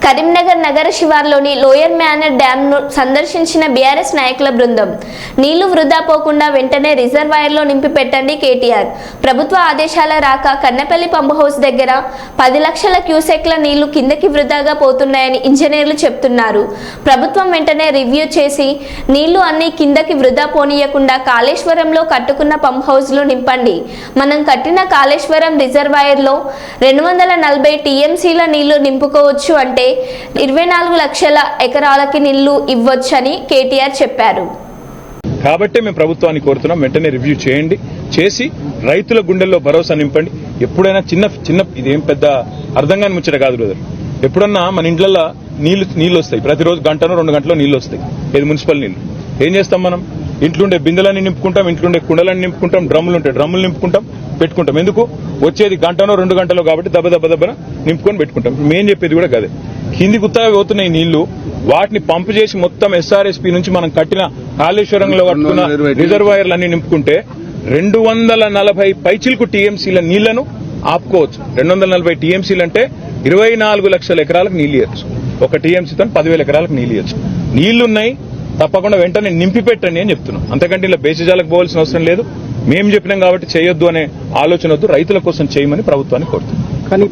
కరీంనగర్ నగర శివార్లోని lower manner డ్యాంను సందర్శించిన BRS నాయకుల బృందం. నీళ్లు వృధా పోకుండా వెంటనే రిజర్వాయర్లో నింపి పెట్టండి కేటీఆర్. ప్రభుత్వ ఆదేశాల రాక కన్నపల్లి పంప్ హౌస్ దగ్గర 10 లక్షల క్యూసెక్ల నీళ్లు కిందకి వృధాగా పోతున్నాయని ఇంజనీర్లు చెప్తున్నారు. ప్రభుత్వం వెంటనే రివ్యూ చేసి నీళ్లు అన్ని కిందకి వృధా పోనీయకుండా కాళేశ్వరంలో కట్టుకున్న పంప్ హౌస్లు నింపండి. మనం కట్టిన కాళేశ్వరం రిజర్వాయర్లో 240 టీఎంసీల నీళ్లు నింపుకోవచ్చు అంటే 24 లక్షల ఎకరాలకి నీళ్లు ఇవ్వొచ్చని కేటీఆర్ చెప్పారు. కాబట్టి మేము ప్రభుత్వాన్ని కోరుతున్నాం, వెంటనే రివ్యూ చేయండి, చేసి రైతుల గుండెల్లో భరోసా నింపండి. ఎప్పుడైనా చిన్న ఇదేం పెద్ద అర్థం కాని ముచ్చట కాదు బ్రదర్. ఎప్పుడన్నా మన ఇండ్లలో నీళ్లు వస్తాయి, ప్రతిరోజు గంటనో 2 గంటలో నీళ్లు వస్తాయి, ఇది మున్సిపల్ నీళ్లు. ఏం చేస్తాం మనం? ఇంట్లుండే బిందెలన్నీ నింపుకుంటాం, ఇంట్లుండే కుండలన్నీ నింపుకుంటాం, డ్రమ్ములు నింపుకుంటాం, పెట్టుకుంటాం. ఎందుకు? వచ్చేది గంటనో 2 గంటలో కాబట్టి దెబ్బన నింపుకొని పెట్టుకుంటాం. మేం చెప్పేది కూడా కదే. కింది గుత్తగా పోతున్నాయి నీళ్లు, వాటిని పంపు చేసి మొత్తం ఎస్ఆర్ఎస్పీ నుంచి మనం కట్టిన కాళేశ్వరంలో కట్టుకున్న రిజర్వాయర్లు అన్ని నింపుకుంటే 240 పైచిలకు టీఎంసీల నీళ్లను ఆపుకోవచ్చు. 240 టీఎంసీలు అంటే 24 లక్షల ఎకరాలకు నీళ్లు ఇవ్వచ్చు. ఒక టీఎంసీతో 10,000 ఎకరాలకు నీళ్లు ఇవ్వచ్చు. నీళ్లున్నాయి, తప్పకుండా వెంటనే నింపి పెట్టండి అని చెప్తున్నాం. అంతకంటే ఇలా బేసిజాలకు పోవాల్సిన అవసరం లేదు. మేము చెప్పినాం కాబట్టి చేయొద్దు అనే ఆలోచన వద్దు, రైతుల కోసం చేయమని ప్రభుత్వాన్ని కోరుతున్నాం. కానీ